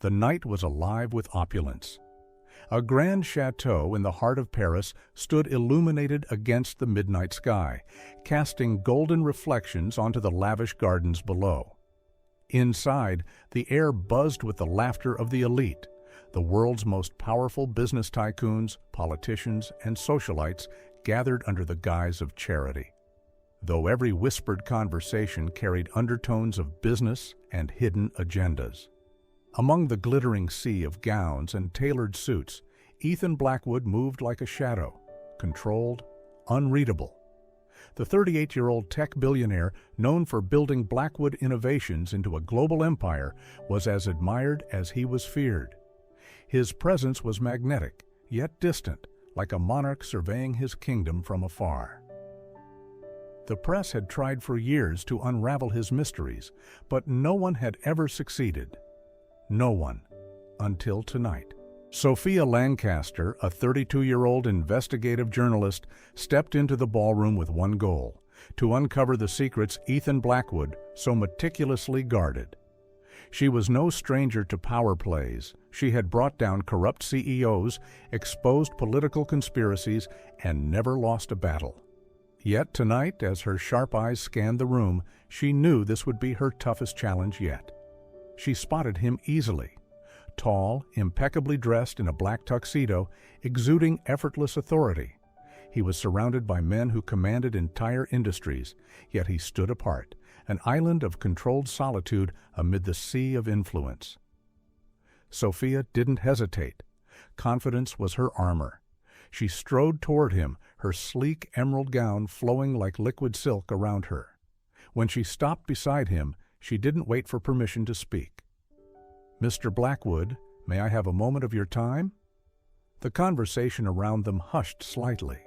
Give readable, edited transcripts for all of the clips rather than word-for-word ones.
The night was alive with opulence. A grand chateau in the heart of Paris stood illuminated against the midnight sky, casting golden reflections onto the lavish gardens below. Inside, the air buzzed with the laughter of the elite, the world's most powerful business tycoons, politicians, and socialites gathered under the guise of charity. Though every whispered conversation carried undertones of business and hidden agendas. Among the glittering sea of gowns and tailored suits, Ethan Blackwood moved like a shadow, controlled, unreadable. The 38-year-old tech billionaire, known for building Blackwood innovations into a global empire, was as admired as he was feared. His presence was magnetic, yet distant, like a monarch surveying his kingdom from afar. The press had tried for years to unravel his mysteries, but no one had ever succeeded. No one, until tonight. Sophia Lancaster, a 32-year-old investigative journalist, stepped into the ballroom with one goal: to uncover the secrets Ethan Blackwood so meticulously guarded. She was no stranger to power plays. She had brought down corrupt CEOs, exposed political conspiracies, and never lost a battle. Yet tonight, as her sharp eyes scanned the room, she knew this would be her toughest challenge yet. She spotted him easily. Tall, impeccably dressed in a black tuxedo, exuding effortless authority. He was surrounded by men who commanded entire industries, yet he stood apart, an island of controlled solitude amid the sea of influence. Sophia didn't hesitate. Confidence was her armor. She strode toward him, her sleek emerald gown flowing like liquid silk around her. When she stopped beside him, she didn't wait for permission to speak. "Mr. Blackwood, may I have a moment of your time?" The conversation around them hushed slightly.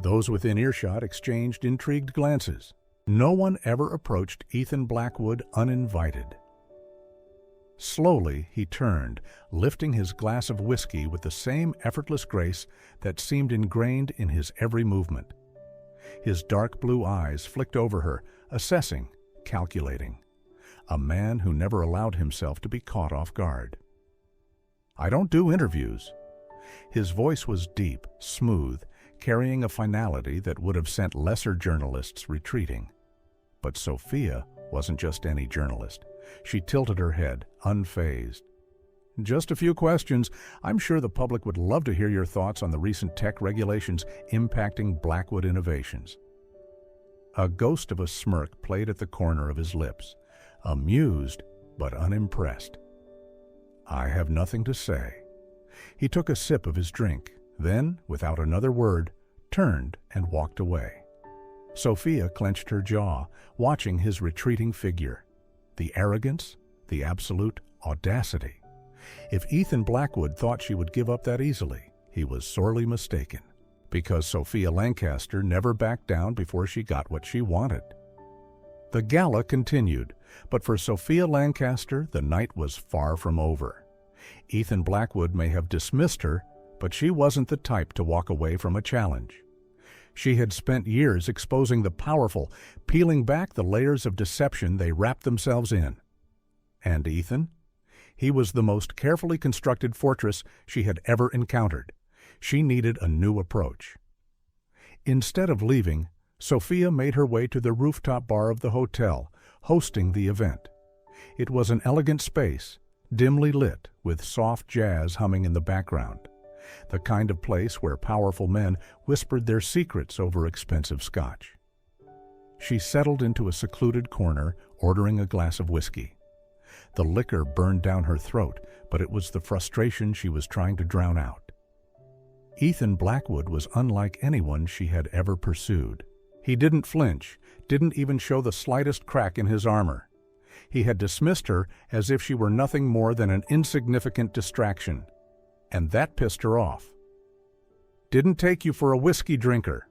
Those within earshot exchanged intrigued glances. No one ever approached Ethan Blackwood uninvited. Slowly he turned, lifting his glass of whiskey with the same effortless grace that seemed ingrained in his every movement. His dark blue eyes flicked over her, assessing, calculating. A man who never allowed himself to be caught off guard. "I don't do interviews." His voice was deep, smooth, carrying a finality that would have sent lesser journalists retreating. But Sophia wasn't just any journalist. She tilted her head, unfazed. "Just a few questions. I'm sure the public would love to hear your thoughts on the recent tech regulations impacting Blackwood innovations." A ghost of a smirk played at the corner of his lips. Amused, but unimpressed. "I have nothing to say." He took a sip of his drink, then, without another word, turned and walked away. Sophia clenched her jaw, watching his retreating figure. The arrogance, the absolute audacity. If Ethan Blackwood thought she would give up that easily, he was sorely mistaken, because Sophia Lancaster never backed down before she got what she wanted. The gala continued, but for Sophia Lancaster, the night was far from over. Ethan Blackwood may have dismissed her, but she wasn't the type to walk away from a challenge. She had spent years exposing the powerful, peeling back the layers of deception they wrapped themselves in. And Ethan? He was the most carefully constructed fortress she had ever encountered. She needed a new approach. Instead of leaving, Sophia made her way to the rooftop bar of the hotel, hosting the event. It was an elegant space, dimly lit, with soft jazz humming in the background. The kind of place where powerful men whispered their secrets over expensive scotch. She settled into a secluded corner, ordering a glass of whiskey. The liquor burned down her throat, but it was the frustration she was trying to drown out. Ethan Blackwood was unlike anyone she had ever pursued. He didn't flinch, didn't even show the slightest crack in his armor. He had dismissed her as if she were nothing more than an insignificant distraction. And that pissed her off. "Didn't take you for a whiskey drinker."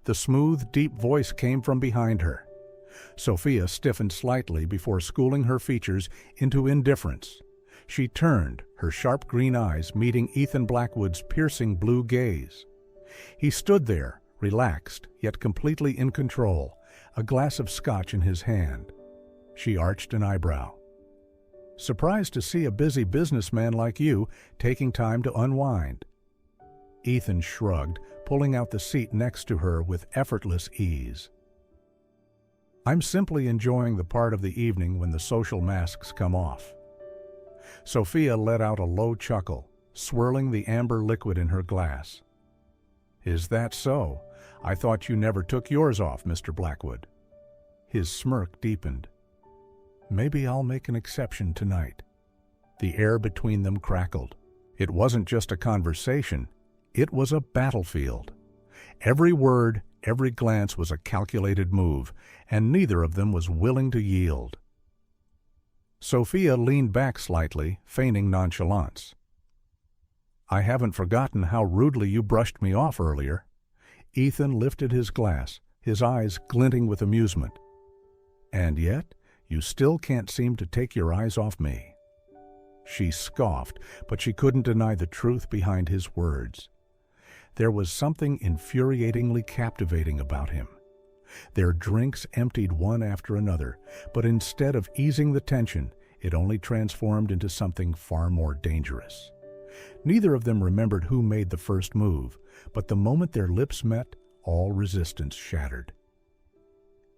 The smooth, deep voice came from behind her. Sophia stiffened slightly before schooling her features into indifference. She turned, her sharp green eyes meeting Ethan Blackwood's piercing blue gaze. He stood there, relaxed, yet completely in control, a glass of scotch in his hand. She arched an eyebrow. Surprised to see a busy businessman like you taking time to unwind." Ethan shrugged, pulling out the seat next to her with effortless ease. "I'm simply enjoying the part of the evening when the social masks come off." Sophia let out a low chuckle, swirling the amber liquid in her glass. "Is that so? I thought you never took yours off, Mr. Blackwood." His smirk deepened. "Maybe I'll make an exception tonight." The air between them crackled. It wasn't just a conversation, it was a battlefield. Every word, every glance was a calculated move, and neither of them was willing to yield. Sophia leaned back slightly, feigning nonchalance. "I haven't forgotten how rudely you brushed me off earlier." Ethan lifted his glass, his eyes glinting with amusement. "And yet, you still can't seem to take your eyes off me." She scoffed, but she couldn't deny the truth behind his words. There was something infuriatingly captivating about him. Their drinks emptied one after another, but instead of easing the tension, it only transformed into something far more dangerous. Neither of them remembered who made the first move, but the moment their lips met, all resistance shattered.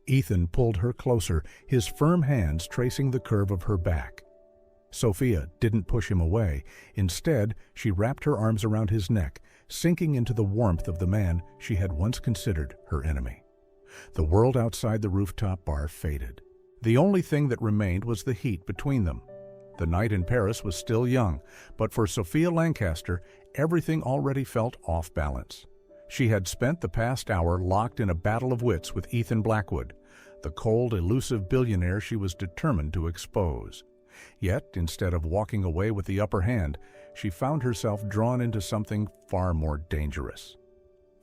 Ethan pulled her closer, his firm hands tracing the curve of her back. Sophia didn't push him away. Instead, she wrapped her arms around his neck, sinking into the warmth of the man she had once considered her enemy. The world outside the rooftop bar faded. The only thing that remained was the heat between them. The night in Paris was still young, but for Sophia Lancaster, everything already felt off balance. She had spent the past hour locked in a battle of wits with Ethan Blackwood, the cold, elusive billionaire she was determined to expose. Yet, instead of walking away with the upper hand, she found herself drawn into something far more dangerous.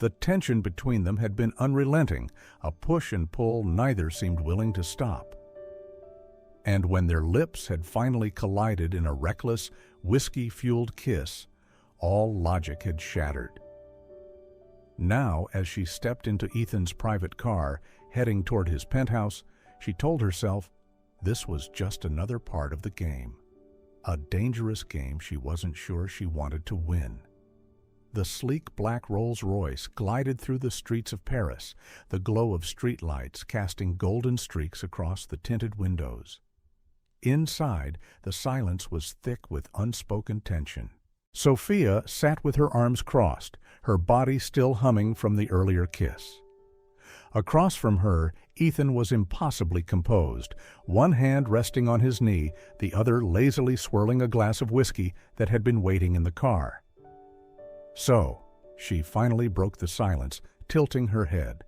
The tension between them had been unrelenting, a push and pull neither seemed willing to stop. And when their lips had finally collided in a reckless, whiskey-fueled kiss, all logic had shattered. Now, as she stepped into Ethan's private car, heading toward his penthouse, she told herself this was just another part of the game. A dangerous game she wasn't sure she wanted to win. The sleek black Rolls-Royce glided through the streets of Paris, the glow of streetlights casting golden streaks across the tinted windows. Inside, the silence was thick with unspoken tension. Sophia sat with her arms crossed, her body still humming from the earlier kiss. Across from her, Ethan was impossibly composed, one hand resting on his knee, the other lazily swirling a glass of whiskey that had been waiting in the car. "So," she finally broke the silence, tilting her head.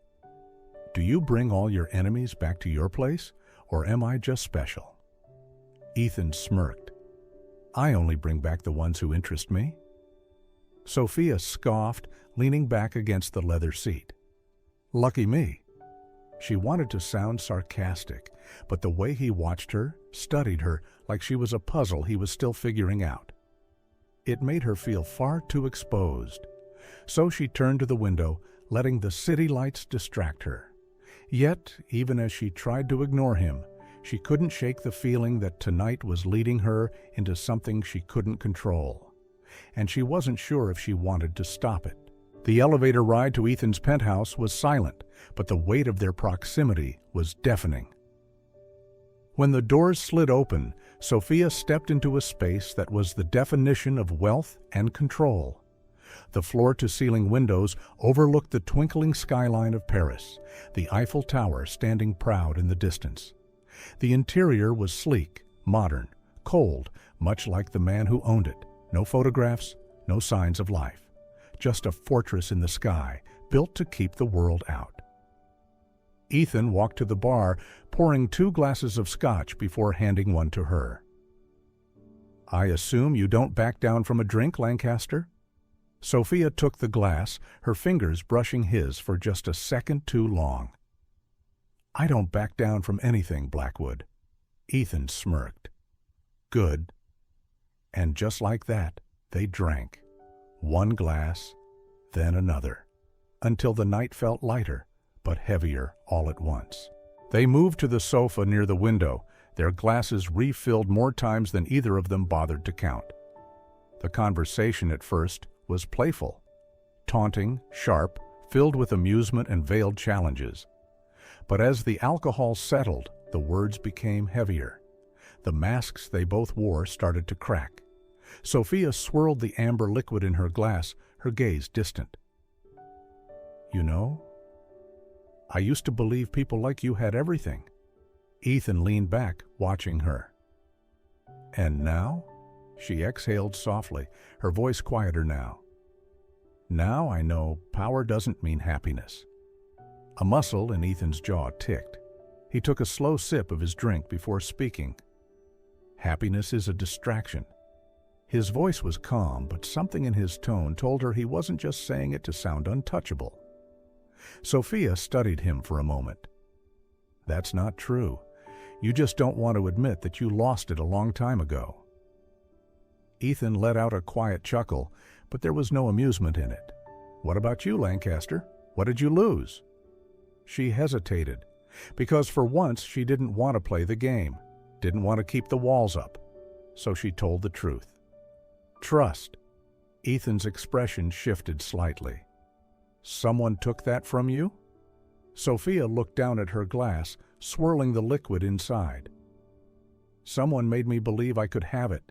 "Do you bring all your enemies back to your place, or am I just special?" Ethan smirked. "I only bring back the ones who interest me." Sophia scoffed, leaning back against the leather seat. "Lucky me." She wanted to sound sarcastic, but the way he watched her, studied her, like she was a puzzle he was still figuring out. It made her feel far too exposed. So she turned to the window, letting the city lights distract her. Yet, even as she tried to ignore him, she couldn't shake the feeling that tonight was leading her into something she couldn't control. And she wasn't sure if she wanted to stop it. The elevator ride to Ethan's penthouse was silent, but the weight of their proximity was deafening. When the doors slid open, Sophia stepped into a space that was the definition of wealth and control. The floor-to-ceiling windows overlooked the twinkling skyline of Paris, the Eiffel Tower standing proud in the distance. The interior was sleek, modern, cold, much like the man who owned it. No photographs, no signs of life. Just a fortress in the sky, built to keep the world out. Ethan walked to the bar, pouring 2 glasses of scotch before handing one to her. "I assume you don't back down from a drink, Lancaster?" Sophia took the glass, her fingers brushing his for just a second too long. "I don't back down from anything, Blackwood." Ethan smirked. "Good." And just like that, they drank. One glass, then another, until the night felt lighter, but heavier all at once. They moved to the sofa near the window, their glasses refilled more times than either of them bothered to count. The conversation at first was playful, taunting, sharp, filled with amusement and veiled challenges. But as the alcohol settled, the words became heavier. The masks they both wore started to crack. Sophia swirled the amber liquid in her glass, her gaze distant. "You know, I used to believe people like you had everything." Ethan leaned back, watching her. "And now?" She exhaled softly, her voice quieter now. "Now I know power doesn't mean happiness." A muscle in Ethan's jaw ticked. He took a slow sip of his drink before speaking. "Happiness is a distraction." His voice was calm, but something in his tone told her he wasn't just saying it to sound untouchable. Sophia studied him for a moment. "That's not true. You just don't want to admit that you lost it a long time ago." Ethan let out a quiet chuckle, but there was no amusement in it. "What about you, Lancaster? What did you lose?" She hesitated, because for once she didn't want to play the game, didn't want to keep the walls up. So she told the truth. "Trust." Ethan's expression shifted slightly. "Someone took that from you?" Sophia looked down at her glass, swirling the liquid inside. "Someone made me believe I could have it."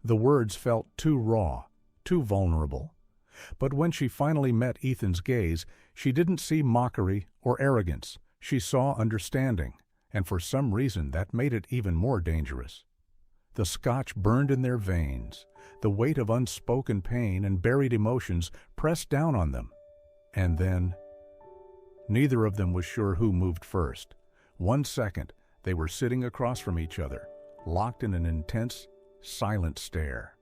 The words felt too raw, too vulnerable. But when she finally met Ethan's gaze, she didn't see mockery or arrogance. She saw understanding, and for some reason that made it even more dangerous. The scotch burned in their veins. The weight of unspoken pain and buried emotions pressed down on them. And then, neither of them was sure who moved first. 1 second, they were sitting across from each other, locked in an intense, silent stare.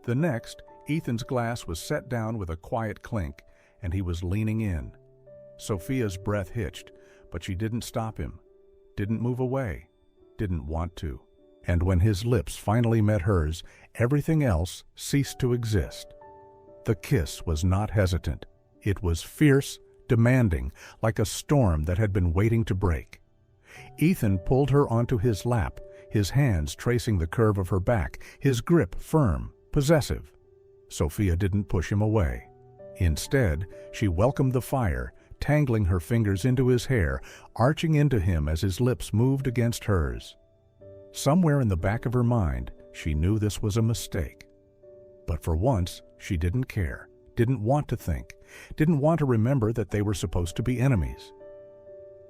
The next, Ethan's glass was set down with a quiet clink, and he was leaning in. Sophia's breath hitched, but she didn't stop him, didn't move away, didn't want to. And when his lips finally met hers, everything else ceased to exist. The kiss was not hesitant. It was fierce, demanding, like a storm that had been waiting to break. Ethan pulled her onto his lap, his hands tracing the curve of her back, his grip firm, possessive. Sophia didn't push him away. Instead, she welcomed the fire, tangling her fingers into his hair, arching into him as his lips moved against hers. Somewhere in the back of her mind, she knew this was a mistake. But for once, she didn't care, didn't want to think, didn't want to remember that they were supposed to be enemies.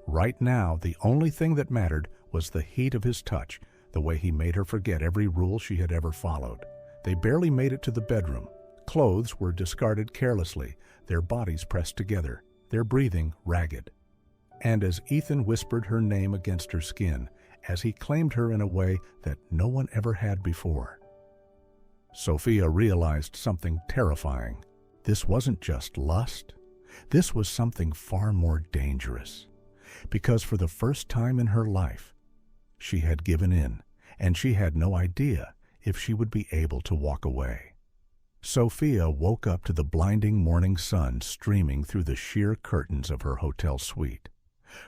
Right now, the only thing that mattered was the heat of his touch, the way he made her forget every rule she had ever followed. They barely made it to the bedroom. Clothes were discarded carelessly, their bodies pressed together, their breathing ragged. And as Ethan whispered her name against her skin, as he claimed her in a way that no one ever had before, Sophia realized something terrifying. This wasn't just lust. This was something far more dangerous. Because for the first time in her life, she had given in, and she had no idea if she would be able to walk away. Sophia woke up to the blinding morning sun streaming through the sheer curtains of her hotel suite.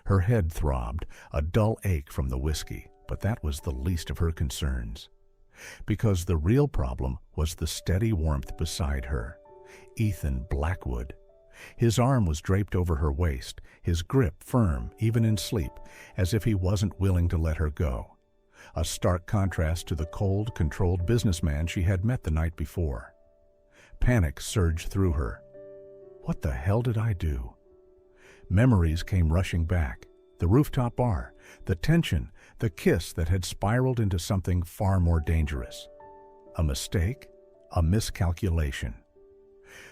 Her head throbbed, a dull ache from the whiskey, but that was the least of her concerns. Because the real problem was the steady warmth beside her. Ethan Blackwood. His arm was draped over her waist, his grip firm, even in sleep, as if he wasn't willing to let her go. A stark contrast to the cold, controlled businessman she had met the night before. Panic surged through her. What the hell did I do? Memories came rushing back. The rooftop bar, the tension, the kiss that had spiraled into something far more dangerous. A mistake, a miscalculation.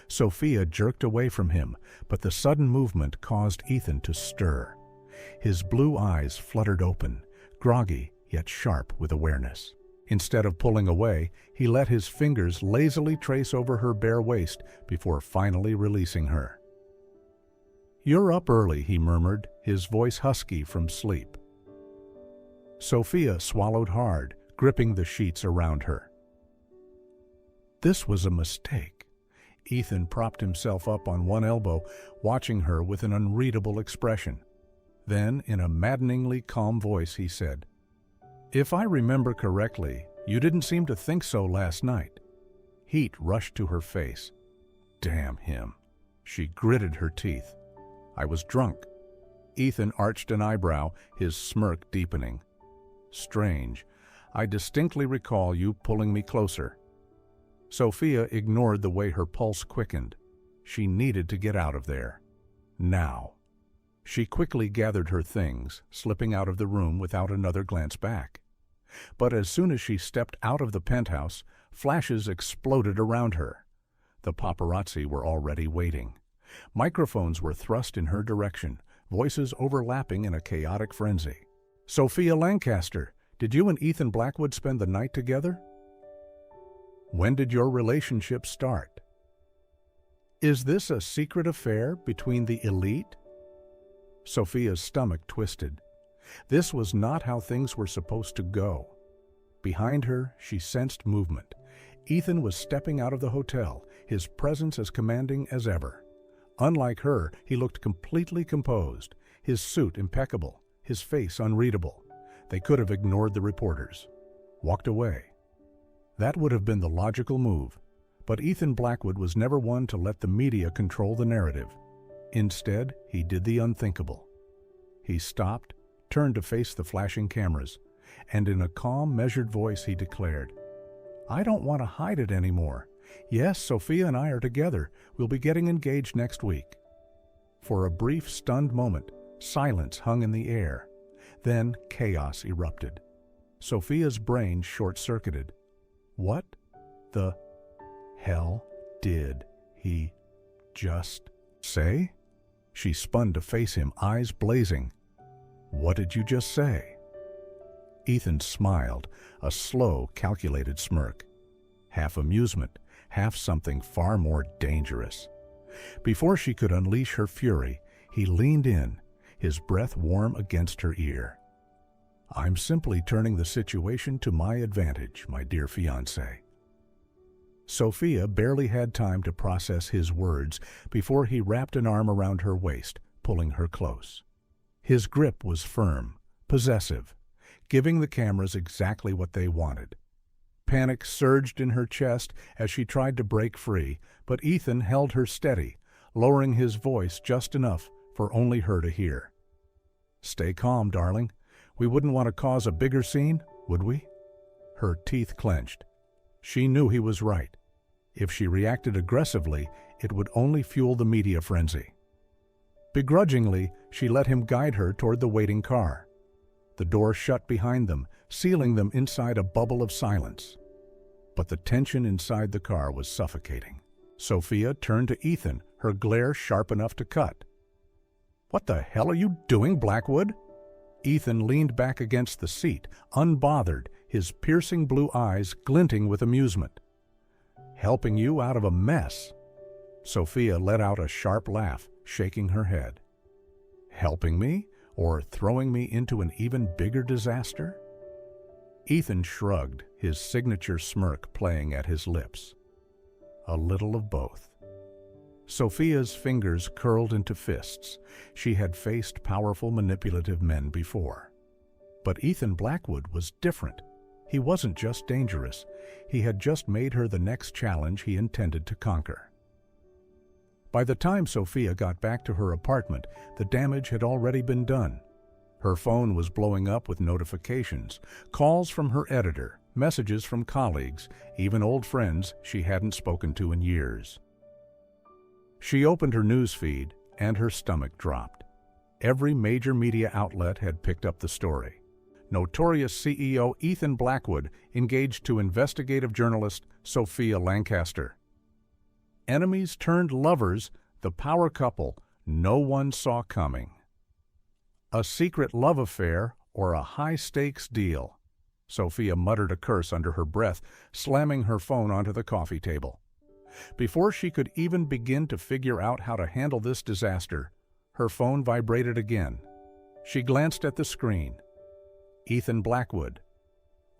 Sophia jerked away from him, but the sudden movement caused Ethan to stir. His blue eyes fluttered open, groggy yet sharp with awareness. Instead of pulling away, he let his fingers lazily trace over her bare waist before finally releasing her. "You're up early," he murmured, his voice husky from sleep. Sophia swallowed hard, gripping the sheets around her. This was a mistake. Ethan propped himself up on one elbow, watching her with an unreadable expression. Then, in a maddeningly calm voice, he said, If I remember correctly, you didn't seem to think so last night. Heat rushed to her face. Damn him. She gritted her teeth. I was drunk. Ethan arched an eyebrow, his smirk deepening. Strange. I distinctly recall you pulling me closer. Sophia ignored the way her pulse quickened. She needed to get out of there. Now. She quickly gathered her things, slipping out of the room without another glance back. But as soon as she stepped out of the penthouse, flashes exploded around her. The paparazzi were already waiting. Microphones were thrust in her direction, voices overlapping in a chaotic frenzy. Sophia Lancaster, did you and Ethan Blackwood spend the night together? When did your relationship start? Is this a secret affair between the elite? Sophia's stomach twisted. This was not how things were supposed to go. Behind her, she sensed movement. Ethan was stepping out of the hotel, his presence as commanding as ever. Unlike her, he looked completely composed, his suit impeccable, his face unreadable. They could have ignored the reporters, walked away. That would have been the logical move, but Ethan Blackwood was never one to let the media control the narrative. Instead, he did the unthinkable. He stopped, turned to face the flashing cameras, and in a calm, measured voice he declared, I don't want to hide it anymore. Yes, Sophia and I are together. We'll be getting engaged next week. For a brief, stunned moment, silence hung in the air. Then chaos erupted. Sophia's brain short-circuited. What the hell did he just say? She spun to face him, eyes blazing. What did you just say? Ethan smiled, a slow, calculated smirk. Half amusement, half something far more dangerous. Before she could unleash her fury, he leaned in, his breath warm against her ear. I'm simply turning the situation to my advantage, my dear fiancé. Sophia barely had time to process his words before he wrapped an arm around her waist, pulling her close. His grip was firm, possessive, giving the cameras exactly what they wanted. Panic surged in her chest as she tried to break free, but Ethan held her steady, lowering his voice just enough for only her to hear. Stay calm, darling. We wouldn't want to cause a bigger scene, would we? Her teeth clenched. She knew he was right. If she reacted aggressively, it would only fuel the media frenzy. Begrudgingly, she let him guide her toward the waiting car. The door shut behind them, sealing them inside a bubble of silence. But the tension inside the car was suffocating. Sophia turned to Ethan, her glare sharp enough to cut. What the hell are you doing, Blackwood? Ethan leaned back against the seat, unbothered, his piercing blue eyes glinting with amusement. Helping you out of a mess. Sophia let out a sharp laugh, shaking her head. Helping me, or throwing me into an even bigger disaster? Ethan shrugged, his signature smirk playing at his lips. A little of both. Sophia's fingers curled into fists. She had faced powerful, manipulative men before. But Ethan Blackwood was different. He wasn't just dangerous. He had just made her the next challenge he intended to conquer. By the time Sophia got back to her apartment, the damage had already been done. Her phone was blowing up with notifications, calls from her editor, messages from colleagues, even old friends she hadn't spoken to in years. She opened her news feed, and her stomach dropped. Every major media outlet had picked up the story. Notorious CEO Ethan Blackwood engaged to investigative journalist Sophia Lancaster. Enemies turned lovers, the power couple no one saw coming. A secret love affair or a high-stakes deal. Sophia muttered a curse under her breath, slamming her phone onto the coffee table. Before she could even begin to figure out how to handle this disaster, her phone vibrated again. She glanced at the screen. Ethan Blackwood.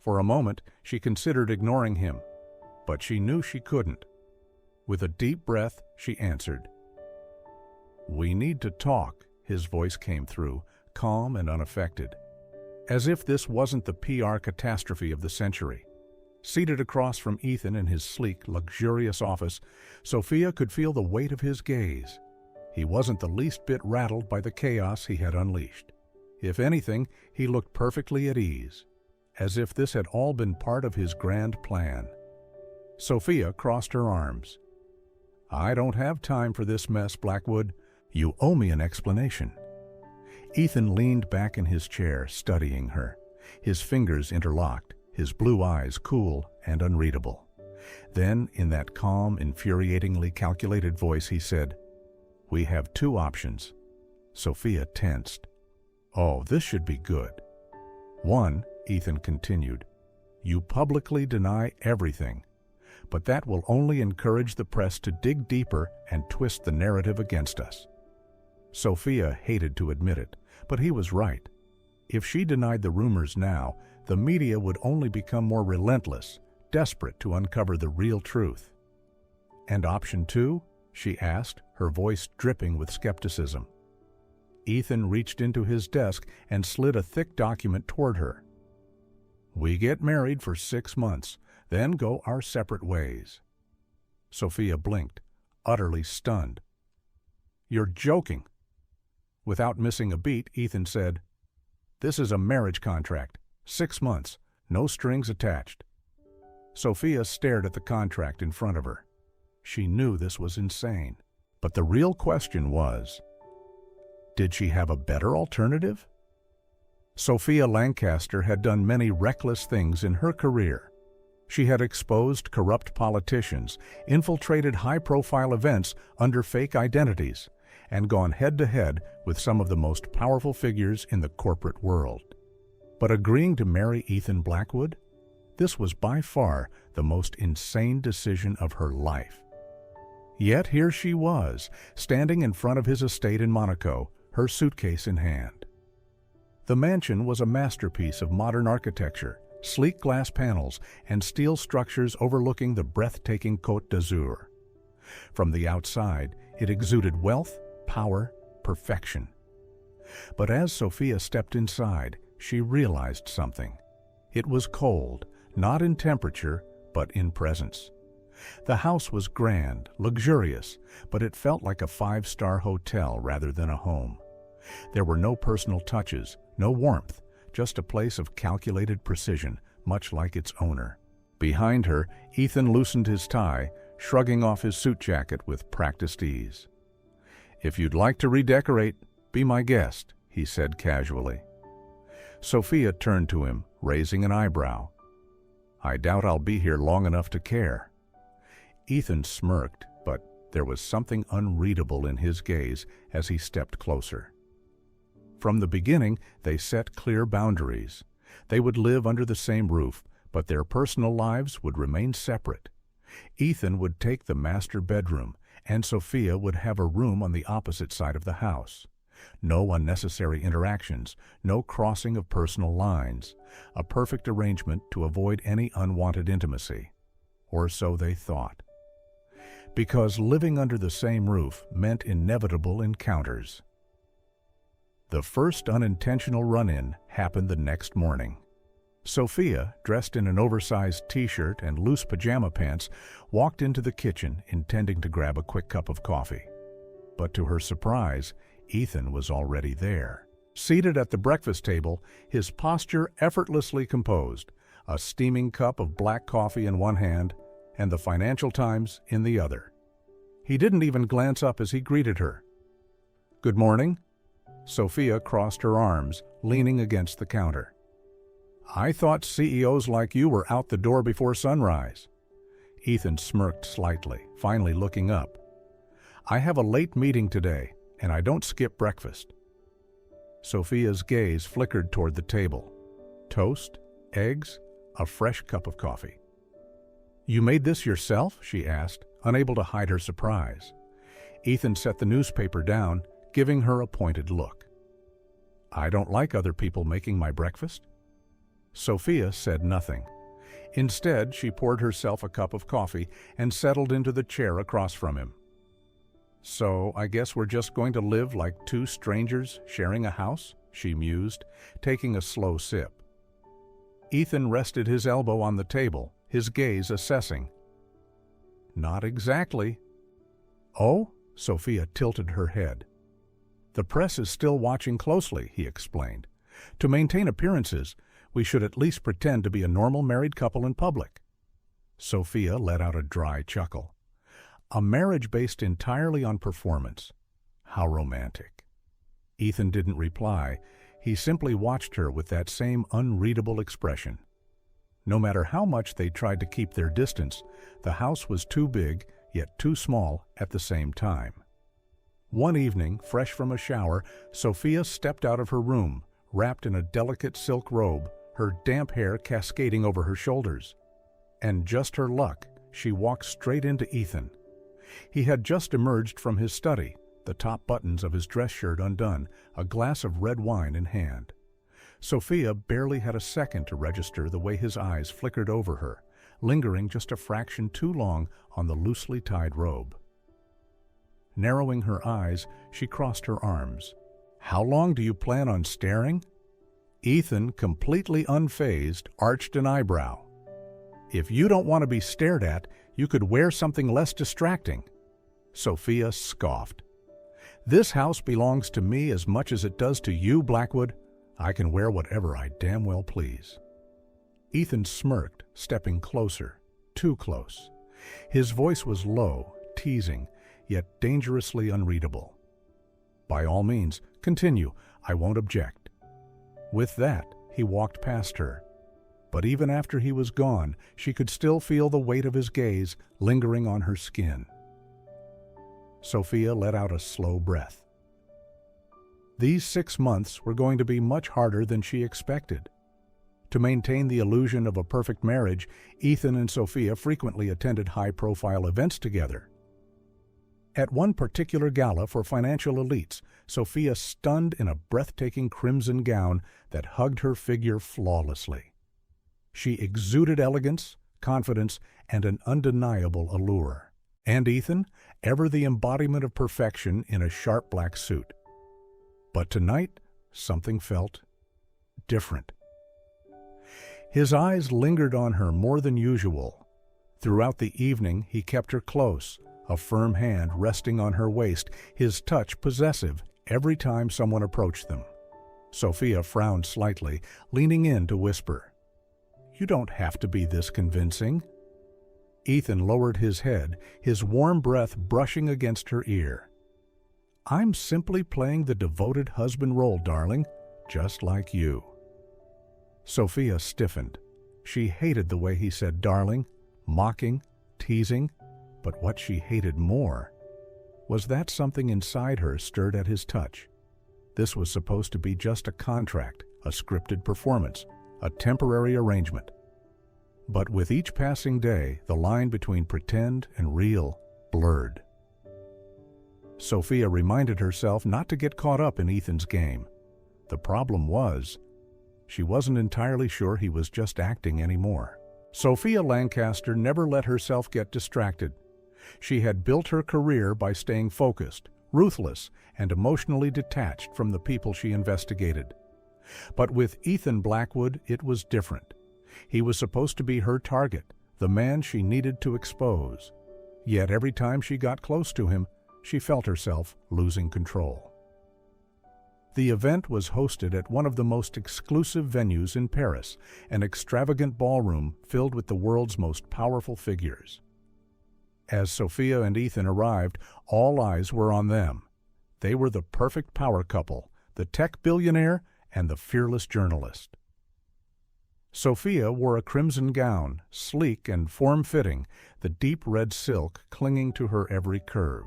For a moment, she considered ignoring him, but she knew she couldn't. With a deep breath, she answered. "We need to talk," his voice came through, calm and unaffected. As if this wasn't the PR catastrophe of the century. Seated across from Ethan in his sleek, luxurious office, Sophia could feel the weight of his gaze. He wasn't the least bit rattled by the chaos he had unleashed. If anything, he looked perfectly at ease, as if this had all been part of his grand plan. Sophia crossed her arms. "I don't have time for this mess, Blackwood. You owe me an explanation." Ethan leaned back in his chair, studying her, his fingers interlocked, his blue eyes cool and unreadable. Then, in that calm, infuriatingly calculated voice, he said, "We have two options." Sophia tensed. "Oh, this should be good." "One," Ethan continued, "you publicly deny everything, but that will only encourage the press to dig deeper and twist the narrative against us." Sophia hated to admit it, but he was right. If she denied the rumors now, the media would only become more relentless, desperate to uncover the real truth. "And option two?" she asked, her voice dripping with skepticism. Ethan reached into his desk and slid a thick document toward her. "We get married for 6 months, then go our separate ways." Sophia blinked, utterly stunned. "You're joking." Without missing a beat, Ethan said, "This is a marriage contract. 6 months, no strings attached." Sophia stared at the contract in front of her. She knew this was insane. But the real question was, did she have a better alternative? Sophia Lancaster had done many reckless things in her career. She had exposed corrupt politicians, infiltrated high-profile events under fake identities, and gone head-to-head with some of the most powerful figures in the corporate world. But agreeing to marry Ethan Blackwood? This was by far the most insane decision of her life. Yet here she was, standing in front of his estate in Monaco, her suitcase in hand. The mansion was a masterpiece of modern architecture, sleek glass panels, and steel structures overlooking the breathtaking Côte d'Azur. From the outside, it exuded wealth, power, perfection. But as Sophia stepped inside, she realized something. It was cold, not in temperature, but in presence. The house was grand, luxurious, but it felt like a 5-star hotel rather than a home. There were no personal touches, no warmth, just a place of calculated precision, much like its owner. Behind her, Ethan loosened his tie, shrugging off his suit jacket with practiced ease. "If you'd like to redecorate, be my guest," he said casually. Sophia turned to him, raising an eyebrow. "I doubt I'll be here long enough to care." Ethan smirked, but there was something unreadable in his gaze as he stepped closer. From the beginning, they set clear boundaries. They would live under the same roof, but their personal lives would remain separate. Ethan would take the master bedroom, and Sophia would have a room on the opposite side of the house. No unnecessary interactions, no crossing of personal lines, a perfect arrangement to avoid any unwanted intimacy. Or so they thought. Because living under the same roof meant inevitable encounters. The first unintentional run-in happened the next morning. Sophia, dressed in an oversized t-shirt and loose pajama pants, walked into the kitchen intending to grab a quick cup of coffee. But to her surprise, Ethan was already there. Seated at the breakfast table, his posture effortlessly composed, a steaming cup of black coffee in one hand and the Financial Times in the other. He didn't even glance up as he greeted her. "Good morning." Sophia crossed her arms, leaning against the counter. "I thought CEOs like you were out the door before sunrise." Ethan smirked slightly, finally looking up. "I have a late meeting today, and I don't skip breakfast." Sophia's gaze flickered toward the table. Toast, eggs, a fresh cup of coffee. "You made this yourself?" she asked, unable to hide her surprise. Ethan set the newspaper down, giving her a pointed look. "I don't like other people making my breakfast." Sophia said nothing. Instead, she poured herself a cup of coffee and settled into the chair across from him. "So I guess we're just going to live like two strangers sharing a house?" she mused, taking a slow sip. Ethan rested his elbow on the table, his gaze assessing. "Not exactly." "Oh?" Sophia tilted her head. "The press is still watching closely," he explained. "To maintain appearances, we should at least pretend to be a normal married couple in public." Sophia let out a dry chuckle. A marriage based entirely on performance. How romantic. Ethan didn't reply. He simply watched her with that same unreadable expression. No matter how much they tried to keep their distance, the house was too big, yet too small at the same time. One evening, fresh from a shower, Sophia stepped out of her room, wrapped in a delicate silk robe, her damp hair cascading over her shoulders. And just her luck, she walked straight into Ethan. He had just emerged from his study, the top buttons of his dress shirt undone, a glass of red wine in hand. Sophia barely had a second to register the way his eyes flickered over her, lingering just a fraction too long on the loosely tied robe. Narrowing her eyes, she crossed her arms. "How long do you plan on staring?" Ethan, completely unfazed, arched an eyebrow. "If you don't want to be stared at, you could wear something less distracting." Sophia scoffed. "This house belongs to me as much as it does to you, Blackwood. I can wear whatever I damn well please." Ethan smirked, stepping closer, too close. His voice was low, teasing, yet dangerously unreadable. "By all means, continue. I won't object." With that, he walked past her. But even after he was gone, she could still feel the weight of his gaze lingering on her skin. Sophia let out a slow breath. These 6 months were going to be much harder than she expected. To maintain the illusion of a perfect marriage, Ethan and Sophia frequently attended high-profile events together. At one particular gala for financial elites, Sophia stunned in a breathtaking crimson gown that hugged her figure flawlessly. She exuded elegance, confidence, and an undeniable allure. And Ethan, ever the embodiment of perfection in a sharp black suit. But tonight, something felt different. His eyes lingered on her more than usual. Throughout the evening, he kept her close, a firm hand resting on her waist, his touch possessive every time someone approached them. Sophia frowned slightly, leaning in to whisper, "You don't have to be this convincing." Ethan lowered his head, his warm breath brushing against her ear. "I'm simply playing the devoted husband role, darling, just like you." Sophia stiffened. She hated the way he said darling, mocking, teasing, but what she hated more was that something inside her stirred at his touch. This was supposed to be just a contract, a scripted performance, a temporary arrangement. But with each passing day, the line between pretend and real blurred. Sophia reminded herself not to get caught up in Ethan's game. The problem was, she wasn't entirely sure he was just acting anymore. Sophia Lancaster never let herself get distracted. She had built her career by staying focused, ruthless, and emotionally detached from the people she investigated. But with Ethan Blackwood, it was different. He was supposed to be her target, the man she needed to expose. Yet every time she got close to him, she felt herself losing control. The event was hosted at one of the most exclusive venues in Paris, an extravagant ballroom filled with the world's most powerful figures. As Sophia and Ethan arrived, all eyes were on them. They were the perfect power couple, the tech billionaire and the fearless journalist. Sophia wore a crimson gown, sleek and form-fitting, the deep red silk clinging to her every curve.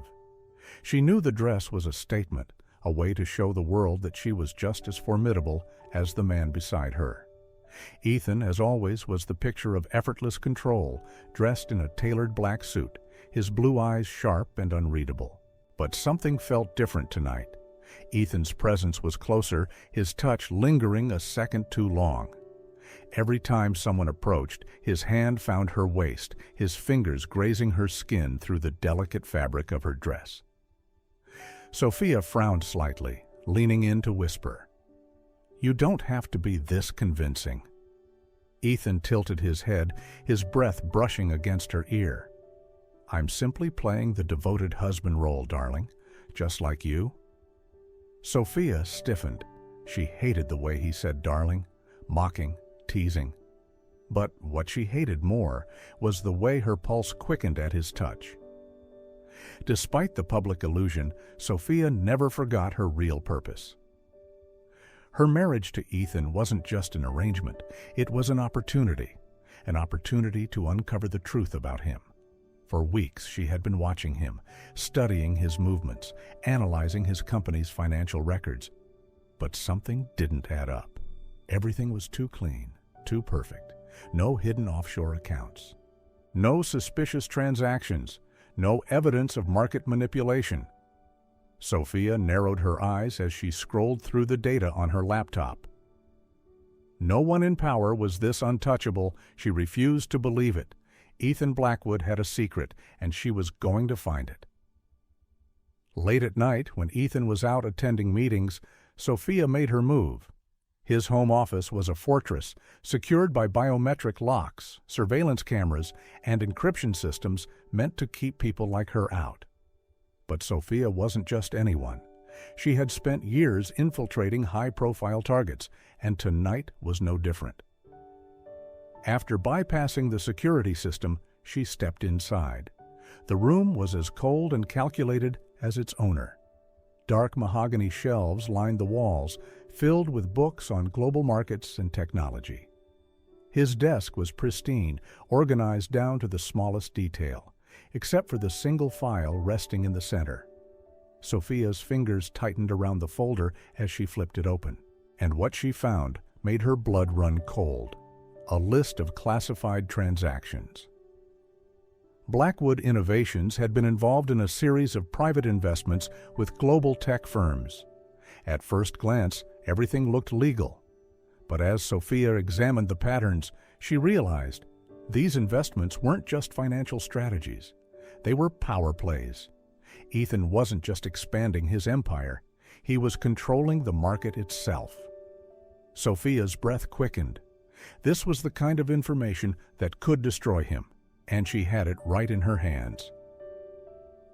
She knew the dress was a statement, a way to show the world that she was just as formidable as the man beside her. Ethan, as always, was the picture of effortless control, dressed in a tailored black suit, his blue eyes sharp and unreadable. But something felt different tonight. Ethan's presence was closer, his touch lingering a second too long. Every time someone approached, his hand found her waist, his fingers grazing her skin through the delicate fabric of her dress. Sophia frowned slightly, leaning in to whisper, "You don't have to be this convincing." Ethan tilted his head, his breath brushing against her ear. "I'm simply playing the devoted husband role, darling, just like you." Sophia stiffened. She hated the way he said darling, mocking, teasing. But what she hated more was the way her pulse quickened at his touch. Despite the public illusion, Sophia never forgot her real purpose. Her marriage to Ethan wasn't just an arrangement, it was an opportunity to uncover the truth about him. For weeks she had been watching him, studying his movements, analyzing his company's financial records. But something didn't add up. Everything was too clean, too perfect. No hidden offshore accounts. No suspicious transactions. No evidence of market manipulation. Sophia narrowed her eyes as she scrolled through the data on her laptop. No one in power was this untouchable. She refused to believe it. Ethan Blackwood had a secret, and she was going to find it. Late at night, when Ethan was out attending meetings, Sophia made her move. His home office was a fortress, secured by biometric locks, surveillance cameras, and encryption systems meant to keep people like her out. But Sophia wasn't just anyone. She had spent years infiltrating high-profile targets, and tonight was no different. After bypassing the security system, she stepped inside. The room was as cold and calculated as its owner. Dark mahogany shelves lined the walls, filled with books on global markets and technology. His desk was pristine, organized down to the smallest detail, except for the single file resting in the center. Sophia's fingers tightened around the folder as she flipped it open, and what she found made her blood run cold. A list of classified transactions. Blackwood Innovations had been involved in a series of private investments with global tech firms. At first glance, everything looked legal. But as Sophia examined the patterns, she realized these investments weren't just financial strategies. They were power plays. Ethan wasn't just expanding his empire. He was controlling the market itself. Sophia's breath quickened. This was the kind of information that could destroy him, and she had it right in her hands.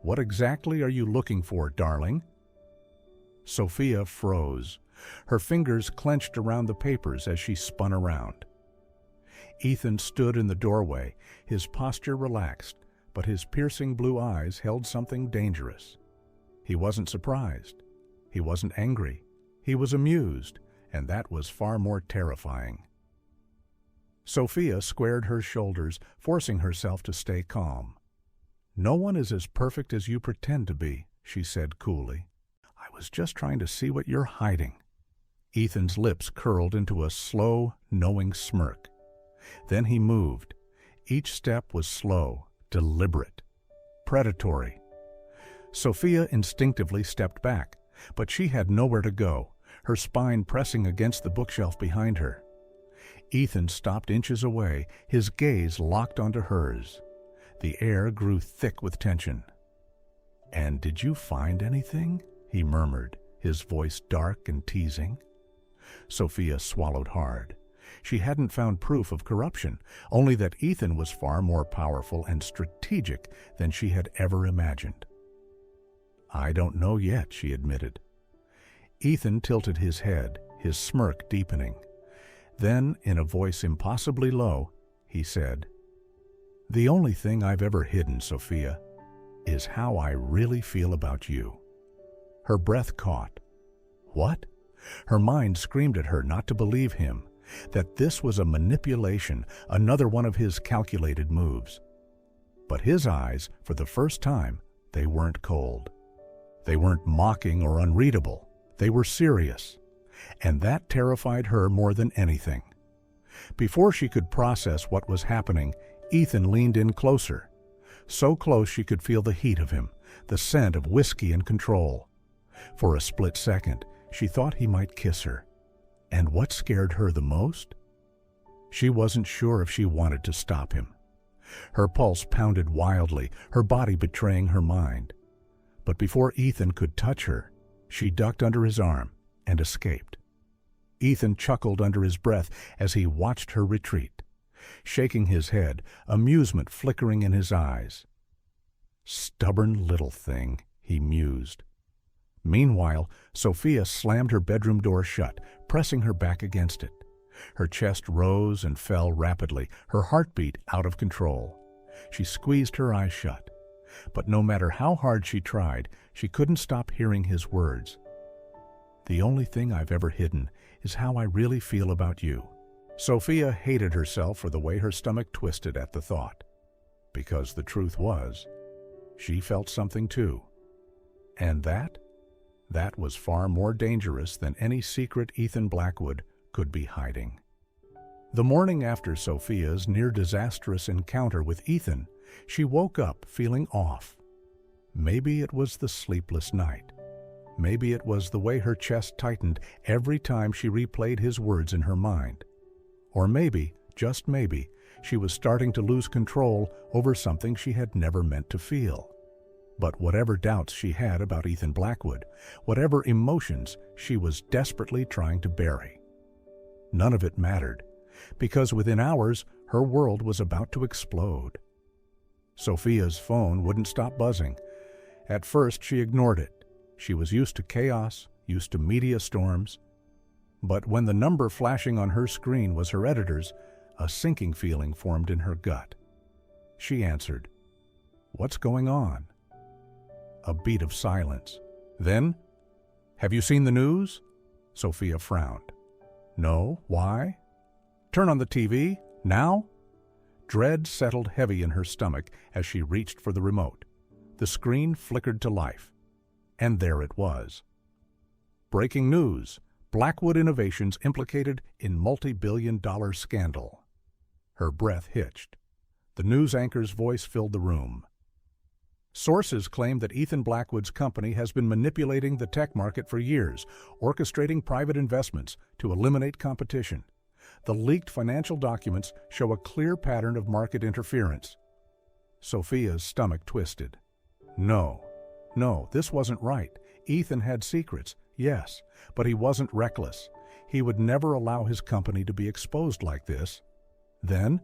"What exactly are you looking for, darling?" Sophia froze. Her fingers clenched around the papers as she spun around. Ethan stood in the doorway, his posture relaxed, but his piercing blue eyes held something dangerous. He wasn't surprised. He wasn't angry. He was amused, and that was far more terrifying. Sophia squared her shoulders, forcing herself to stay calm. "No one is as perfect as you pretend to be," she said coolly. "I was just trying to see what you're hiding." Ethan's lips curled into a slow, knowing smirk. Then he moved. Each step was slow, deliberate, predatory. Sophia instinctively stepped back, but she had nowhere to go, her spine pressing against the bookshelf behind her. Ethan stopped inches away, his gaze locked onto hers. The air grew thick with tension. "And did you find anything?" he murmured, his voice dark and teasing. Sophia swallowed hard. She hadn't found proof of corruption, only that Ethan was far more powerful and strategic than she had ever imagined. "I don't know yet," she admitted. Ethan tilted his head, his smirk deepening. Then, in a voice impossibly low, he said, "The only thing I've ever hidden, Sophia, is how I really feel about you." Her breath caught. What? Her mind screamed at her not to believe him, that this was a manipulation, another one of his calculated moves. But his eyes, for the first time, they weren't cold. They weren't mocking or unreadable. They were serious. And that terrified her more than anything. Before she could process what was happening, Ethan leaned in closer. So close she could feel the heat of him, the scent of whiskey and control. For a split second, she thought he might kiss her. And what scared her the most? She wasn't sure if she wanted to stop him. Her pulse pounded wildly, her body betraying her mind. But before Ethan could touch her, she ducked under his arm and escaped. Ethan chuckled under his breath as he watched her retreat, shaking his head, amusement flickering in his eyes. "Stubborn little thing," he mused. Meanwhile, Sophia slammed her bedroom door shut, pressing her back against it. Her chest rose and fell rapidly, her heartbeat out of control. She squeezed her eyes shut. But no matter how hard she tried, she couldn't stop hearing his words. "The only thing I've ever hidden is how I really feel about you." Sophia hated herself for the way her stomach twisted at the thought. Because the truth was, she felt something too. And that was far more dangerous than any secret Ethan Blackwood could be hiding. The morning after Sophia's near-disastrous encounter with Ethan, she woke up feeling off. Maybe it was the sleepless night. Maybe it was the way her chest tightened every time she replayed his words in her mind. Or maybe, just maybe, she was starting to lose control over something she had never meant to feel. But whatever doubts she had about Ethan Blackwood, whatever emotions she was desperately trying to bury, none of it mattered, because within hours her world was about to explode. Sophia's phone wouldn't stop buzzing. At first she ignored it. She was used to chaos, used to media storms. But when the number flashing on her screen was her editor's, a sinking feeling formed in her gut. She answered, "What's going on?" A beat of silence. Then, "Have you seen the news?" Sophia frowned. "No, why?" "Turn on the TV, now." Dread settled heavy in her stomach as she reached for the remote. The screen flickered to life. And there it was. Breaking news. Blackwood Innovations implicated in multi-billion-dollar scandal. Her breath hitched. The news anchor's voice filled the room. Sources claim that Ethan Blackwood's company has been manipulating the tech market for years, orchestrating private investments to eliminate competition. The leaked financial documents show a clear pattern of market interference. Sophia's stomach twisted. No, this wasn't right. Ethan had secrets, yes, but he wasn't reckless. He would never allow his company to be exposed like this. Then,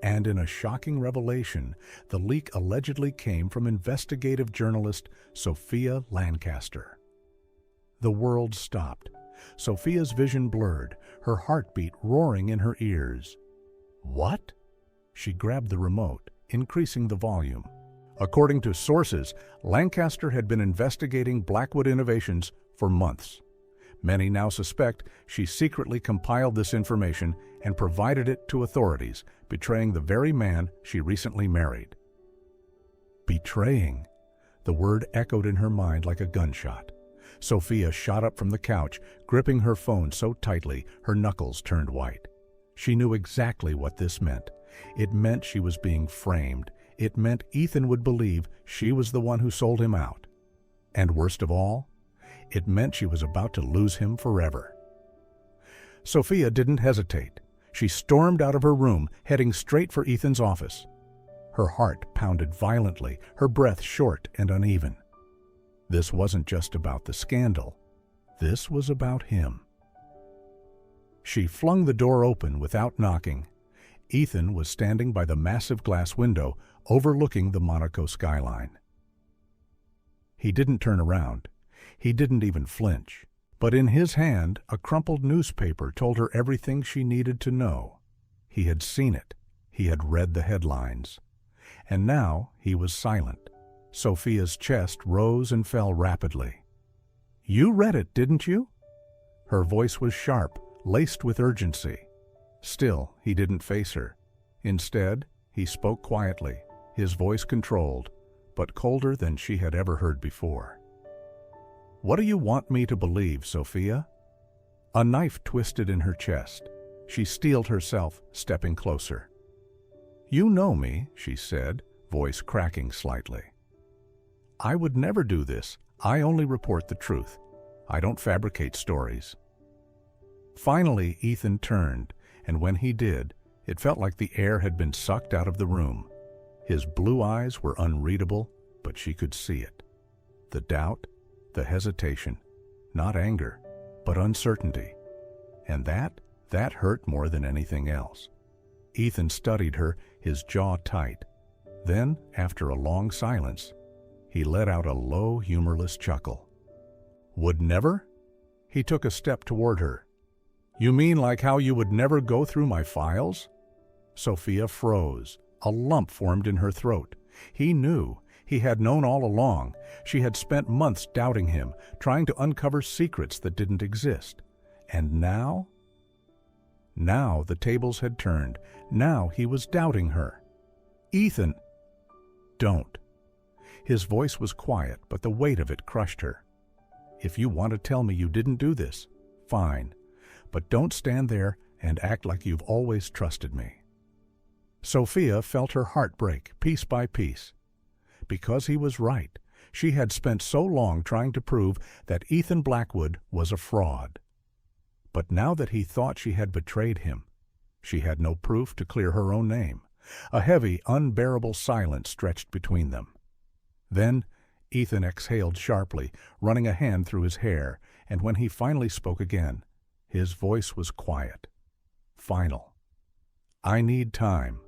and in a shocking revelation, the leak allegedly came from investigative journalist Sophia Lancaster. The world stopped. Sophia's vision blurred, her heartbeat roaring in her ears. What? She grabbed the remote, increasing the volume. According to sources, Lancaster had been investigating Blackwood Innovations for months. Many now suspect she secretly compiled this information and provided it to authorities, betraying the very man she recently married. Betraying. The word echoed in her mind like a gunshot. Sophia shot up from the couch, gripping her phone so tightly her knuckles turned white. She knew exactly what this meant. It meant she was being framed. It meant Ethan would believe she was the one who sold him out. And worst of all, it meant she was about to lose him forever. Sophia didn't hesitate. She stormed out of her room, heading straight for Ethan's office. Her heart pounded violently, her breath short and uneven. This wasn't just about the scandal. This was about him. She flung the door open without knocking. Ethan was standing by the massive glass window overlooking the Monaco skyline. He didn't turn around. He didn't even flinch. But in his hand, a crumpled newspaper told her everything she needed to know. He had seen it. He had read the headlines. And now he was silent. Sophia's chest rose and fell rapidly. "You read it, didn't you?" Her voice was sharp, laced with urgency. Still, he didn't face her. Instead, he spoke quietly, his voice controlled, but colder than she had ever heard before. "What do you want me to believe, Sophia?" A knife twisted in her chest. She steeled herself, stepping closer. "You know me," she said, voice cracking slightly. "I would never do this. I only report the truth. I don't fabricate stories." Finally, Ethan turned, and when he did, it felt like the air had been sucked out of the room. His blue eyes were unreadable, but she could see it. the doubt, the hesitation, not anger, but uncertainty. And that hurt more than anything else. Ethan studied her, his jaw tight. Then, after a long silence, he let out a low, humorless chuckle. "Would never?" He took a step toward her. "You mean like how you would never go through my files?" Sophia froze. A lump formed in her throat. He knew. He had known all along. She had spent months doubting him, trying to uncover secrets that didn't exist. And now? Now the tables had turned. Now he was doubting her. "Ethan!" "Don't." His voice was quiet, but the weight of it crushed her. "If you want to tell me you didn't do this, fine. But don't stand there and act like you've always trusted me." Sophia felt her heart break, piece by piece. Because he was right. She had spent so long trying to prove that Ethan Blackwood was a fraud. But now that he thought she had betrayed him, she had no proof to clear her own name. A heavy, unbearable silence stretched between them. Then Ethan exhaled sharply, running a hand through his hair, and when he finally spoke again, his voice was quiet, final. "I need time."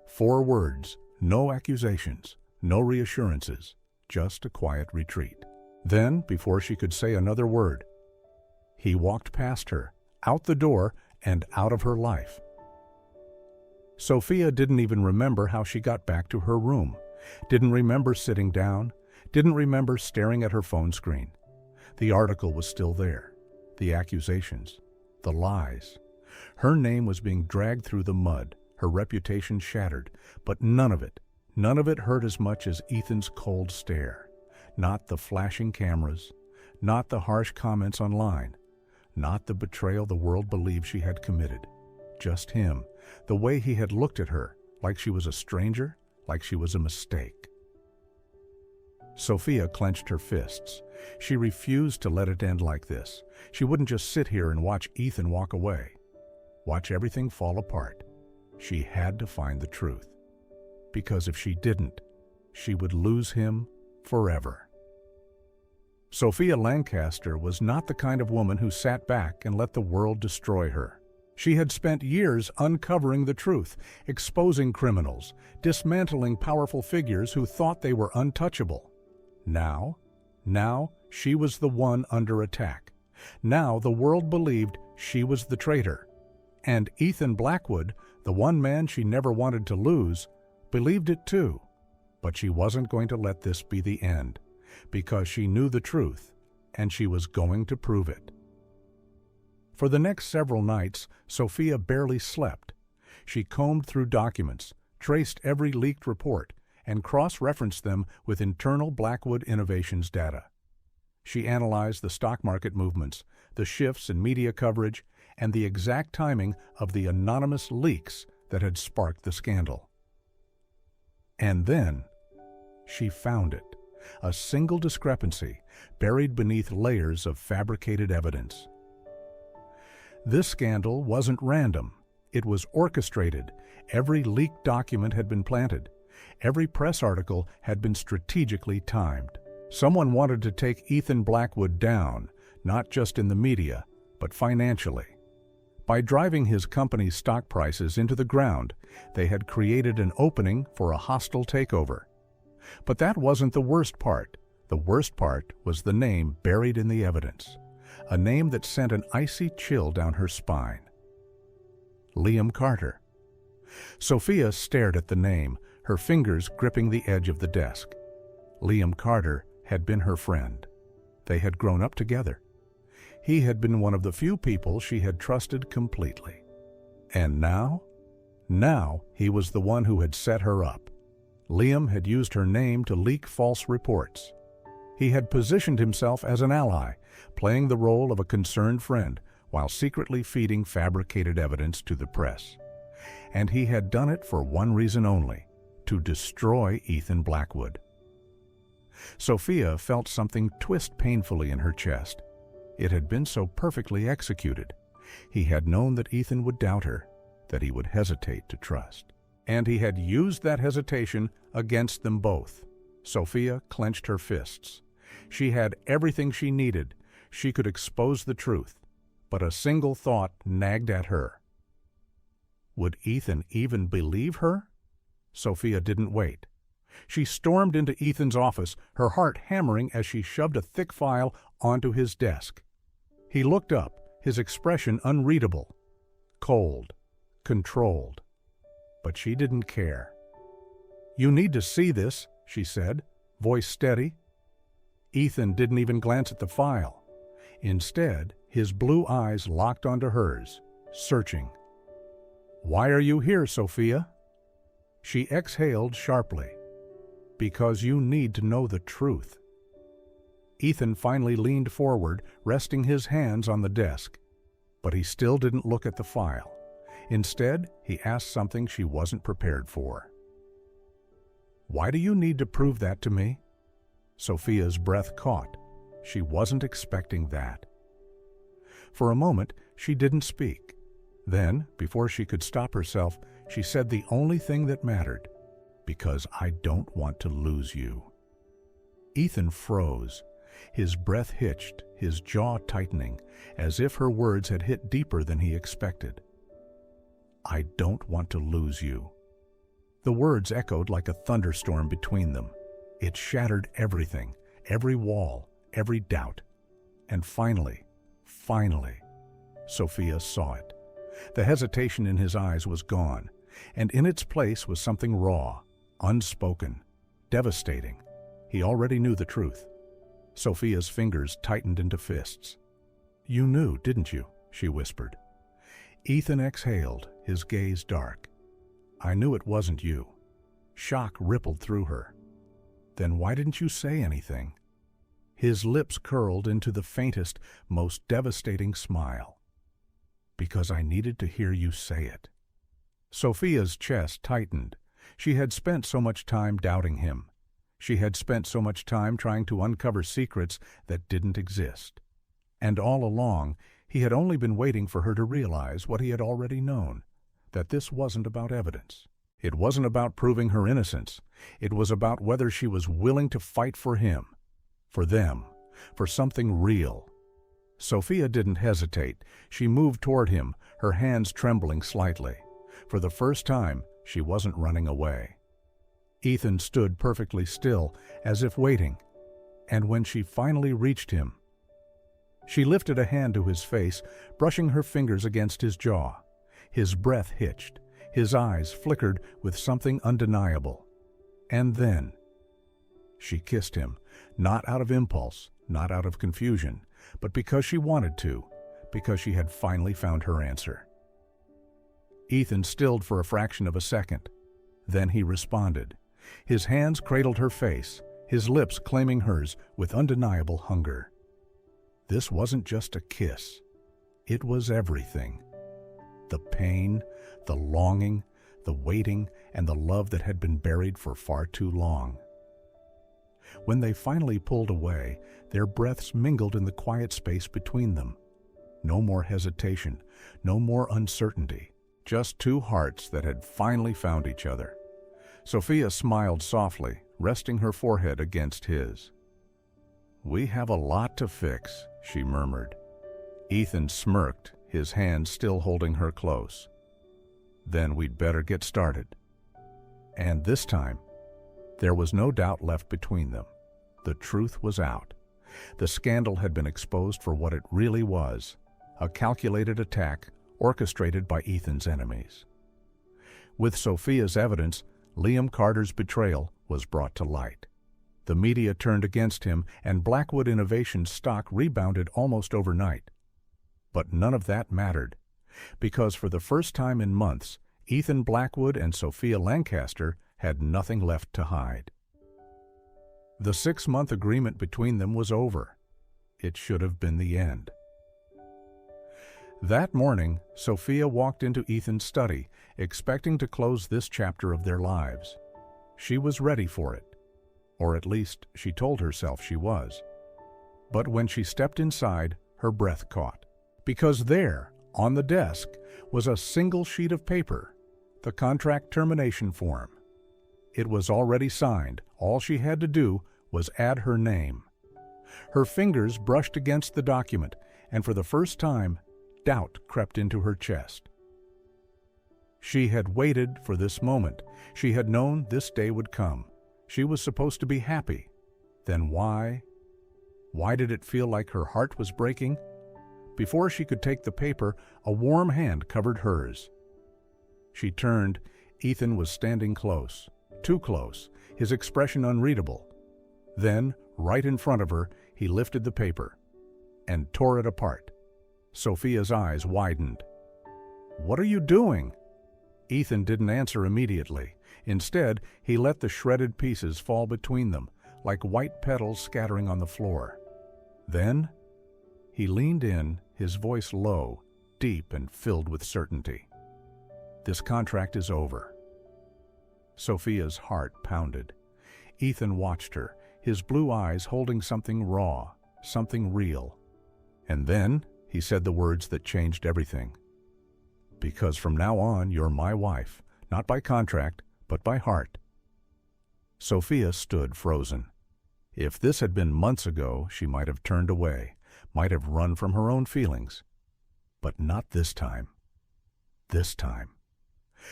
4 words, no accusations, no reassurances, just a quiet retreat. Then, before she could say another word, he walked past her, out the door and out of her life. Sophia didn't even remember how she got back to her room, didn't remember sitting down, didn't remember staring at her phone screen. The article was still there, the accusations, the lies. Her name was being dragged through the mud, her reputation shattered, but none of it hurt as much as Ethan's cold stare. Not the flashing cameras, not the harsh comments online, not the betrayal the world believed she had committed. Just him, the way he had looked at her, like she was a stranger, like she was a mistake. Sophia clenched her fists. She refused to let it end like this. She wouldn't just sit here and watch Ethan walk away, watch everything fall apart. She had to find the truth. Because if she didn't, she would lose him forever. Sophia Lancaster was not the kind of woman who sat back and let the world destroy her. She had spent years uncovering the truth, exposing criminals, dismantling powerful figures who thought they were untouchable. Now she was the one under attack. Now the world believed she was the traitor. And Ethan Blackwood, the one man she never wanted to lose, believed it too. But she wasn't going to let this be the end, because she knew the truth, and she was going to prove it. For the next several nights, Sophia barely slept. She combed through documents, traced every leaked report, and cross-referenced them with internal Blackwood Innovations data. She analyzed the stock market movements, the shifts in media coverage, and the exact timing of the anonymous leaks that had sparked the scandal. And then she found it, a single discrepancy buried beneath layers of fabricated evidence. This scandal wasn't random. It was orchestrated. Every leaked document had been planted. Every press article had been strategically timed. Someone wanted to take Ethan Blackwood down, not just in the media, but financially. By driving his company's stock prices into the ground, they had created an opening for a hostile takeover. But that wasn't the worst part. The worst part was the name buried in the evidence, a name that sent an icy chill down her spine. Liam Carter. Sophia stared at the name, her fingers gripping the edge of the desk. Liam Carter had been her friend. They had grown up together. He had been one of the few people she had trusted completely. And now he was the one who had set her up. Liam had used her name to leak false reports. He had positioned himself as an ally, playing the role of a concerned friend while secretly feeding fabricated evidence to the press. And he had done it for one reason only: to destroy Ethan Blackwood. Sophia felt something twist painfully in her chest. It had been so perfectly executed. He had known that Ethan would doubt her, that he would hesitate to trust. And he had used that hesitation against them both. Sophia clenched her fists. She had everything she needed. She could expose the truth. But a single thought nagged at her. Would Ethan even believe her? Sophia didn't wait. She stormed into Ethan's office, her heart hammering as she shoved a thick file onto his desk. He looked up, his expression unreadable. Cold, controlled. But she didn't care. "You need to see this," she said, voice steady. Ethan didn't even glance at the file. Instead, his blue eyes locked onto hers, searching. "Why are you here, Sophia?" She exhaled sharply. "Because you need to know the truth." Ethan finally leaned forward, resting his hands on the desk. But he still didn't look at the file. Instead, he asked something she wasn't prepared for. "Why do you need to prove that to me?" Sophia's breath caught. She wasn't expecting that. For a moment, she didn't speak. Then, before she could stop herself, she said the only thing that mattered. "Because I don't want to lose you." Ethan froze. His breath hitched, his jaw tightening, as if her words had hit deeper than he expected. "I don't want to lose you." The words echoed like a thunderstorm between them. It shattered everything, every wall, every doubt. And finally, Sophia saw it. The hesitation in his eyes was gone, and in its place was something raw, unspoken, devastating. He already knew the truth. Sophia's fingers tightened into fists. "You knew, didn't you?" she whispered. Ethan exhaled, his gaze dark. "I knew it wasn't you." Shock rippled through her. "Then why didn't you say anything?" His lips curled into the faintest, most devastating smile. "Because I needed to hear you say it." Sophia's chest tightened. She had spent so much time doubting him. She had spent so much time trying to uncover secrets that didn't exist. And all along, he had only been waiting for her to realize what he had already known, that this wasn't about evidence. It wasn't about proving her innocence. It was about whether she was willing to fight for him, for them, for something real. Sophia didn't hesitate. She moved toward him, her hands trembling slightly. For the first time, she wasn't running away. Ethan stood perfectly still, as if waiting. And when she finally reached him, she lifted a hand to his face, brushing her fingers against his jaw. His breath hitched. His eyes flickered with something undeniable. And then she kissed him, not out of impulse, not out of confusion, but because she wanted to, because she had finally found her answer. Ethan stilled for a fraction of a second. Then he responded. His hands cradled her face, his lips claiming hers with undeniable hunger. This wasn't just a kiss. It was everything. The pain, the longing, the waiting, and the love that had been buried for far too long. When they finally pulled away, their breaths mingled in the quiet space between them. No more hesitation, no more uncertainty, just two hearts that had finally found each other. Sophia smiled softly, resting her forehead against his. "We have a lot to fix," she murmured. Ethan smirked, his hand still holding her close. "Then we'd better get started." And this time, there was no doubt left between them. The truth was out. The scandal had been exposed for what it really was, a calculated attack orchestrated by Ethan's enemies. With Sophia's evidence, Liam Carter's betrayal was brought to light. The media turned against him, and Blackwood Innovations stock rebounded almost overnight. But none of that mattered, because for the first time in months, Ethan Blackwood and Sophia Lancaster had nothing left to hide. The 6-month agreement between them was over. It should have been the end. That morning, Sophia walked into Ethan's study, expecting to close this chapter of their lives. She was ready for it, or at least she told herself she was. But when she stepped inside, her breath caught, because there, on the desk, was a single sheet of paper, the contract termination form. It was already signed. All she had to do was add her name. Her fingers brushed against the document, and for the first time, doubt crept into her chest. She had waited for this moment. She had known this day would come. She was supposed to be happy. Then why? Why did it feel like her heart was breaking? Before she could take the paper, a warm hand covered hers. She turned. Ethan was standing close, too close, his expression unreadable. Then, right in front of her, he lifted the paper and tore it apart. Sophia's eyes widened. "What are you doing?" Ethan didn't answer immediately. Instead, he let the shredded pieces fall between them, like white petals scattering on the floor. Then, he leaned in, his voice low, deep and filled with certainty. "This contract is over." Sophia's heart pounded. Ethan watched her, his blue eyes holding something raw, something real. And then he said the words that changed everything. "Because from now on, you're my wife, not by contract, but by heart." Sophia stood frozen. If this had been months ago, she might have turned away, might have run from her own feelings. But not this time. This time.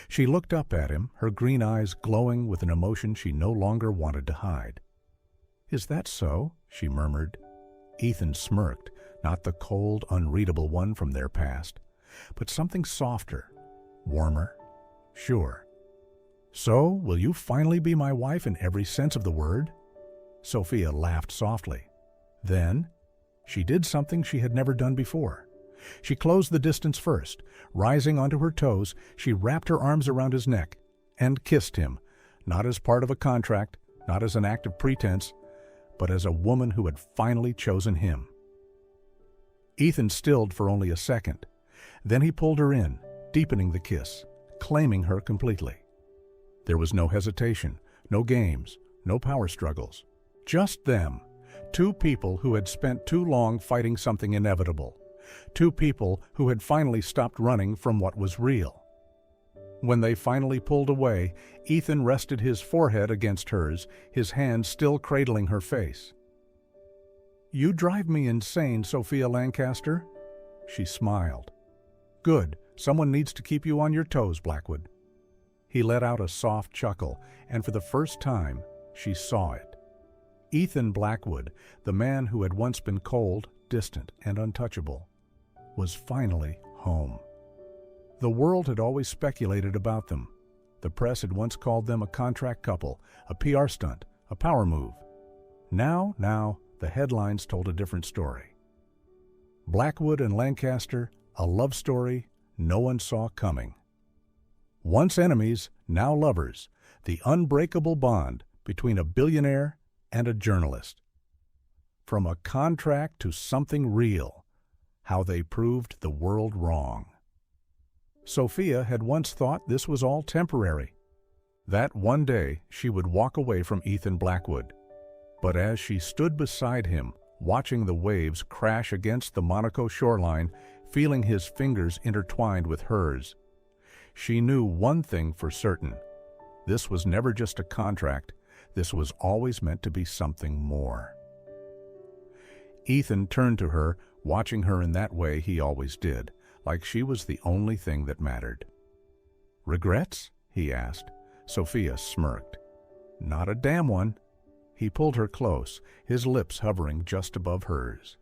She looked up at him, her green eyes glowing with an emotion she no longer wanted to hide. "Is that so?" she murmured. Ethan smirked, not the cold, unreadable one from their past, but something softer, warmer. "Sure. So, will you finally be my wife in every sense of the word?" Sophia laughed softly. Then, she did something she had never done before. She closed the distance first. Rising onto her toes, she wrapped her arms around his neck and kissed him, not as part of a contract, not as an act of pretense, but as a woman who had finally chosen him. Ethan stilled for only a second. Then he pulled her in, deepening the kiss, claiming her completely. There was no hesitation, no games, no power struggles. Just them, two people who had spent too long fighting something inevitable, two people who had finally stopped running from what was real. When they finally pulled away, Ethan rested his forehead against hers, his hand still cradling her face. "You drive me insane, Sophia Lancaster." She smiled. "Good. Someone needs to keep you on your toes, Blackwood." He let out a soft chuckle, and for the first time, she saw it. Ethan Blackwood, the man who had once been cold, distant, and untouchable, was finally home. The world had always speculated about them. The press had once called them a contract couple, a PR stunt, a power move. Now, the headlines told a different story. Blackwood and Lancaster, a love story no one saw coming. Once enemies, now lovers, the unbreakable bond between a billionaire and a journalist. From a contract to something real, how they proved the world wrong. Sophia had once thought this was all temporary, that one day she would walk away from Ethan Blackwood. But as she stood beside him, watching the waves crash against the Monaco shoreline, feeling his fingers intertwined with hers, she knew one thing for certain. This was never just a contract. This was always meant to be something more. Ethan turned to her, watching her in that way he always did, like she was the only thing that mattered. "Regrets?" he asked. Sophia smirked. "Not a damn one." He pulled her close, his lips hovering just above hers.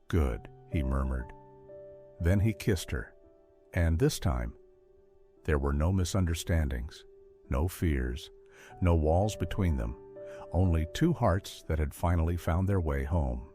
"Good," he murmured. Then he kissed her, and this time, there were no misunderstandings, no fears, no walls between them, only two hearts that had finally found their way home.